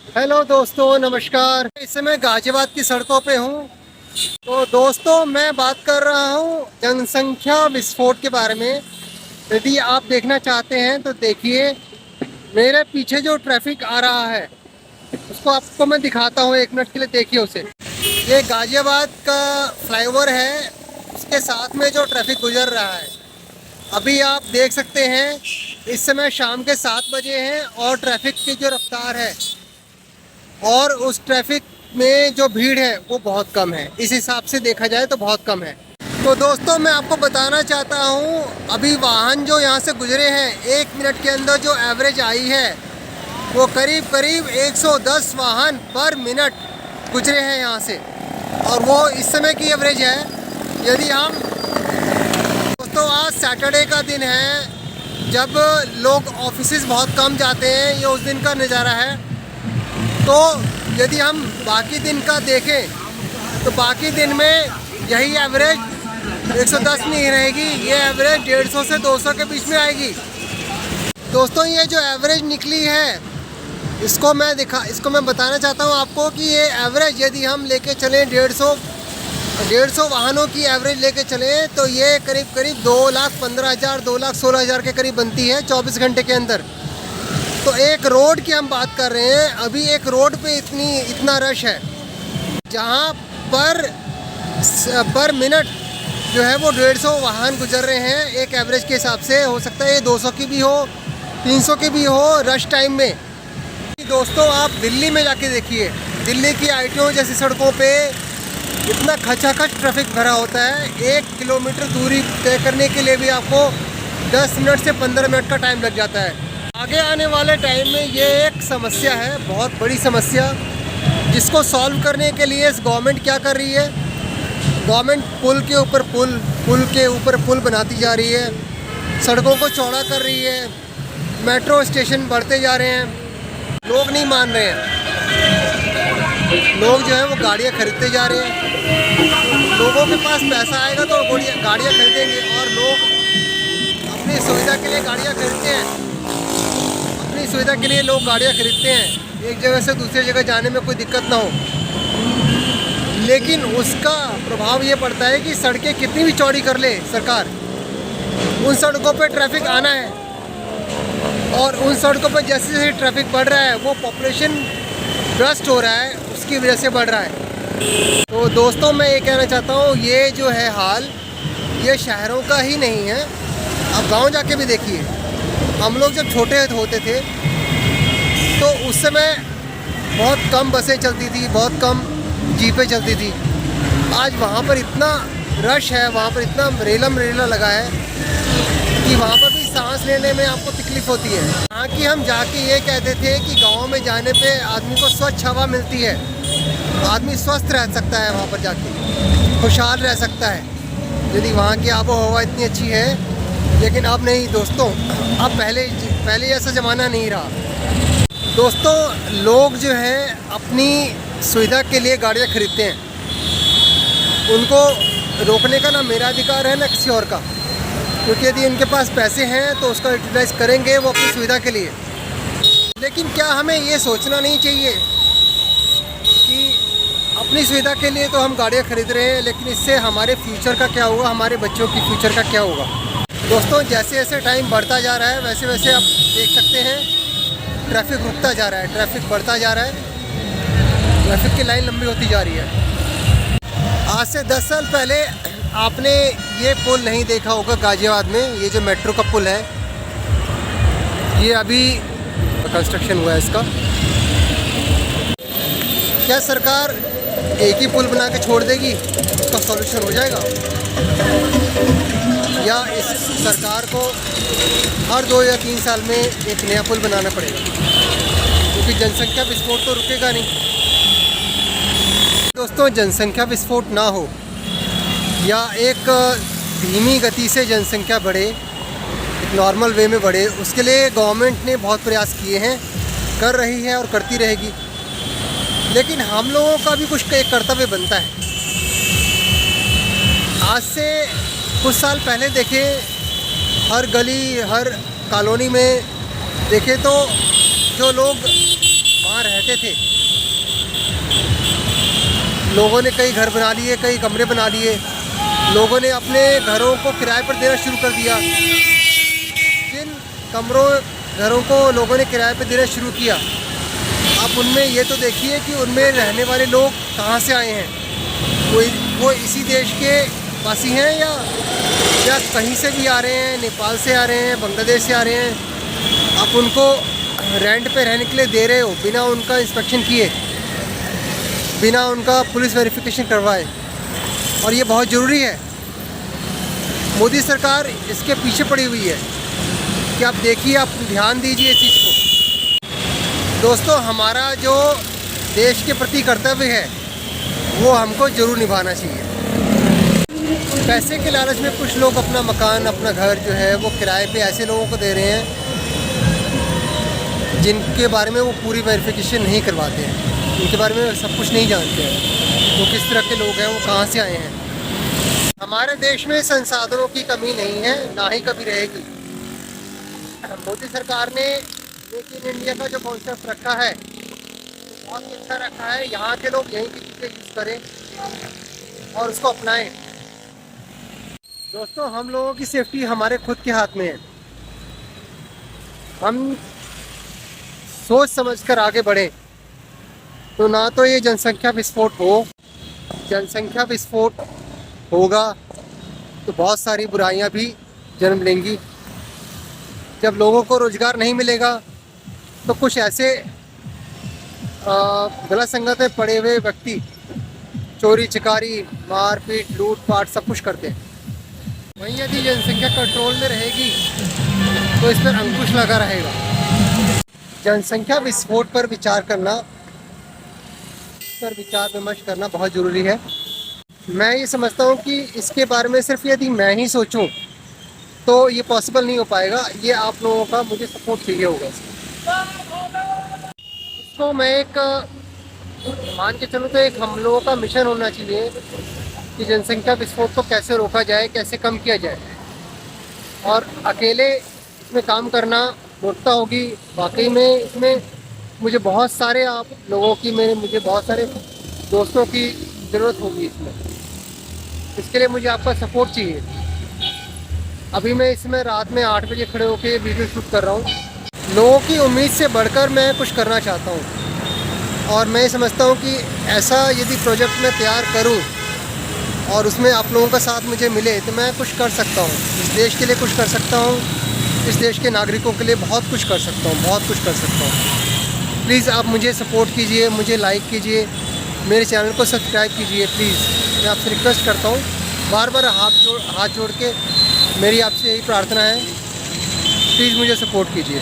Hello दोस्तों, नमस्कार। इस समय गाजियाबाद की सड़कों पे हूँ। तो दोस्तों, मैं बात कर रहा हूँ जनसंख्या विस्फोट के बारे में। यदि आप देखना चाहते हैं तो देखिए, मेरे पीछे जो ट्रैफिक आ रहा है उसको आपको मैं दिखाता हूँ। 1 मिनट के लिए देखिए उसे। ये गाजियाबाद का फ्लाईओवर है, उसके साथ में जो ट्रैफिक गुजर रहा है अभी आप देख सकते हैं। इस समय शाम के 7 बजे हैं और ट्रैफिक की जो रफ्तार है और उस ट्रैफिक में जो भीड़ है वो बहुत कम है। इस हिसाब से देखा जाए तो बहुत कम है। तो दोस्तों, मैं आपको बताना चाहता हूँ, अभी वाहन जो यहाँ से गुजरे हैं 1 मिनट के अंदर जो एवरेज आई है वो करीब करीब 110 वाहन पर मिनट गुजरे हैं यहाँ से, और वो इस समय की एवरेज है। यदि हम दोस्तों, आज सैटरडे का दिन है जब लोग ऑफिसेज बहुत कम जाते हैं, ये उस दिन का नज़ारा है। तो यदि हम बाकी दिन का देखें तो बाकी दिन में यही एवरेज 110 नहीं रहेगी, ये एवरेज 150 से 200 के बीच में आएगी। दोस्तों, ये जो एवरेज निकली है इसको मैं बताना चाहता हूँ आपको कि ये एवरेज यदि हम लेके चलें 150 वाहनों की एवरेज लेके चलें तो ये करीब करीब 2,15,000 2,16,000 के करीब बनती है 24 घंटे के अंदर। तो एक रोड की हम बात कर रहे हैं, अभी एक रोड पे इतना रश है जहाँ पर मिनट जो है वो 150 वाहन गुजर रहे हैं एक एवरेज के हिसाब से। हो सकता है ये 200 की भी हो, 300 की भी हो रश टाइम में। दोस्तों, आप दिल्ली में जाके देखिए, दिल्ली की ITO जैसी सड़कों पे इतना खचाखच ट्रैफिक भरा होता है। 1 किलोमीटर दूरी तय करने के लिए भी आपको 10 मिनट से 15 मिनट का टाइम लग जाता है। आगे आने वाले टाइम में ये एक समस्या है, बहुत बड़ी समस्या, जिसको सॉल्व करने के लिए गवर्नमेंट क्या कर रही है। गवर्नमेंट पुल के ऊपर पुल बनाती जा रही है, सड़कों को चौड़ा कर रही है, मेट्रो स्टेशन बढ़ते जा रहे हैं। लोग नहीं मान रहे हैं, लोग जो है वो गाड़ियाँ खरीदते जा रहे हैं। लोगों के पास पैसा आएगा तो गाड़ियाँ खरीदेंगे, और लोग अपनी सुविधा के लिए गाड़ियाँ खरीदते हैं। अपनी सुविधा के लिए लोग गाड़ियाँ खरीदते हैं, एक जगह से दूसरी जगह जाने में कोई दिक्कत ना हो। लेकिन उसका प्रभाव ये पड़ता है कि सड़कें कितनी भी चौड़ी कर ले सरकार, उन सड़कों पर ट्रैफिक आना है, और उन सड़कों पर जैसे जैसे ट्रैफिक बढ़ रहा है वो पॉपुलेशन ब्रस्ट हो रहा है, उसकी वजह से बढ़ रहा है। तो दोस्तों, मैं ये कहना चाहता हूँ, ये जो है हाल ये शहरों का ही नहीं है। आप गांव जाके भी देखिए, हम लोग जब छोटे होते थे तो उस समय बहुत कम बसें चलती थी, बहुत कम जीपें चलती थी। आज वहाँ पर इतना रश है, वहाँ पर इतना रेला लगा है कि वहाँ पर भी सांस लेने में आपको तकलीफ़ होती है। यहाँ की हम जाके ये कहते थे कि गाँव में जाने पे आदमी को स्वच्छ हवा मिलती है, आदमी स्वस्थ रह सकता है, वहाँ पर जाके खुशहाल रह सकता है यदि वहाँ की आबो हवा इतनी अच्छी है। लेकिन अब नहीं दोस्तों, अब पहले ऐसा ज़माना नहीं रहा। दोस्तों, लोग जो हैं अपनी सुविधा के लिए गाड़ियाँ खरीदते हैं, उनको रोकने का ना मेरा अधिकार है ना किसी और का, क्योंकि यदि उनके पास पैसे हैं तो उसका यूटिलाइज़ करेंगे वो अपनी सुविधा के लिए। लेकिन क्या हमें ये सोचना नहीं चाहिए कि अपनी सुविधा के लिए तो हम गाड़ियाँ खरीद रहे हैं, लेकिन इससे हमारे फ्यूचर का क्या होगा, हमारे बच्चों की फ्यूचर का क्या होगा। दोस्तों, जैसे जैसे टाइम बढ़ता जा रहा है वैसे वैसे आप देख सकते हैं ट्रैफिक रुकता जा रहा है, ट्रैफिक बढ़ता जा रहा है, ट्रैफिक की लाइन लंबी होती जा रही है। आज से 10 साल पहले आपने ये पुल नहीं देखा होगा गाजियाबाद में, ये जो मेट्रो का पुल है, ये अभी कंस्ट्रक्शन हुआ है इसका। क्या सरकार एक ही पुल बना के छोड़ देगी, उसका सॉल्यूशन हो जाएगा? या इस सरकार को हर 2 या 3 साल में एक नया पुल बनाना पड़ेगा, क्योंकि जनसंख्या विस्फोट तो रुकेगा नहीं। दोस्तों, जनसंख्या विस्फोट ना हो या एक धीमी गति से जनसंख्या बढ़े, एक नॉर्मल वे में बढ़े, उसके लिए गवर्नमेंट ने बहुत प्रयास किए हैं, कर रही है और करती रहेगी। लेकिन हम लोगों का भी कुछ एक कर्तव्य बनता है। आज से कुछ साल पहले देखें, हर गली हर कॉलोनी में देखें तो जो लोग वहाँ रहते रहते थे, लोगों ने कई घर बना लिए, कई कमरे बना लिए, लोगों ने अपने घरों को किराए पर देना शुरू कर दिया। जिन घरों को लोगों ने किराए पर देना शुरू किया, आप उनमें ये तो देखिए कि उनमें रहने वाले लोग कहाँ से आए हैं। वो इसी देश के वासी हैं या कहीं से भी आ रहे हैं, नेपाल से आ रहे हैं, बांग्लादेश से आ रहे हैं। आप उनको रेंट पे रहने के लिए दे रहे हो बिना उनका इंस्पेक्शन किए, बिना उनका पुलिस वेरिफिकेशन करवाए, और ये बहुत ज़रूरी है। मोदी सरकार इसके पीछे पड़ी हुई है कि आप देखिए, आप ध्यान दीजिए इस चीज़ को। दोस्तों, हमारा जो देश के प्रति कर्तव्य है वो हमको ज़रूर निभाना चाहिए। पैसे के लालच में कुछ लोग अपना मकान, अपना घर जो है वो किराए पे ऐसे लोगों को दे रहे हैं जिनके बारे में वो पूरी वेरिफिकेशन नहीं करवाते हैं, उनके बारे में सब कुछ नहीं जानते हैं, वो किस तरह के लोग हैं, वो कहाँ से आए हैं। हमारे देश में संसाधनों की कमी नहीं है, ना ही कभी रहेगी। मोदी सरकार ने मेक इन इंडिया का जो कॉन्सेप्ट रखा है बहुत अच्छा रखा है। यहाँ के लोग यहीं की चीज़ें यूज़ करें और उसको अपनाएं। दोस्तों, हम लोगों की सेफ्टी हमारे खुद के हाथ में है। हम सोच समझकर आगे बढ़ें तो ना तो ये जनसंख्या विस्फोट हो। जनसंख्या विस्फोट होगा तो बहुत सारी बुराइयां भी जन्म लेंगी। जब लोगों को रोज़गार नहीं मिलेगा तो कुछ ऐसे गलत संगत में पड़े हुए व्यक्ति चोरी चिकारी, मारपीट, लूटपाट सब कुछ करते हैं। वहीं यदि जनसंख्या कंट्रोल में रहेगी तो इस पर अंकुश लगा रहेगा। जनसंख्या विस्फोट पर विचार विमर्श करना बहुत ज़रूरी है। मैं ये समझता हूँ कि इसके बारे में सिर्फ यदि मैं ही सोचूं तो ये पॉसिबल नहीं हो पाएगा। ये आप लोगों का मुझे सपोर्ट चाहिए होगा। इसको मैं एक मान के चलूँ तो एक हम लोगों का मिशन होना चाहिए कि जनसंख्या विस्फोट को कैसे रोका जाए, कैसे कम किया जाए। और अकेले इसमें काम करना मूर्खता होगी। वाकई में इसमें मुझे बहुत सारे आप लोगों की मुझे बहुत सारे दोस्तों की ज़रूरत होगी इसमें। इसके लिए मुझे आपका सपोर्ट चाहिए। अभी मैं इसमें रात में 8 बजे खड़े होकर वीडियो शूट कर रहा हूँ। लोगों की उम्मीद से बढ़कर मैं कुछ करना चाहता हूँ, और मैं समझता हूँ कि ऐसा यदि प्रोजेक्ट मैं तैयार करूँ और उसमें आप लोगों का साथ मुझे मिले तो मैं कुछ कर सकता हूँ। इस देश के लिए कुछ कर सकता हूँ, इस देश के नागरिकों के लिए बहुत कुछ कर सकता हूँ, बहुत कुछ कर सकता हूँ। प्लीज़ आप मुझे सपोर्ट कीजिए, मुझे लाइक कीजिए, मेरे चैनल को सब्सक्राइब कीजिए प्लीज़। मैं आपसे रिक्वेस्ट करता हूँ, बार बार हाथ जोड़ के मेरी आपसे यही प्रार्थना है, प्लीज़ मुझे सपोर्ट कीजिए।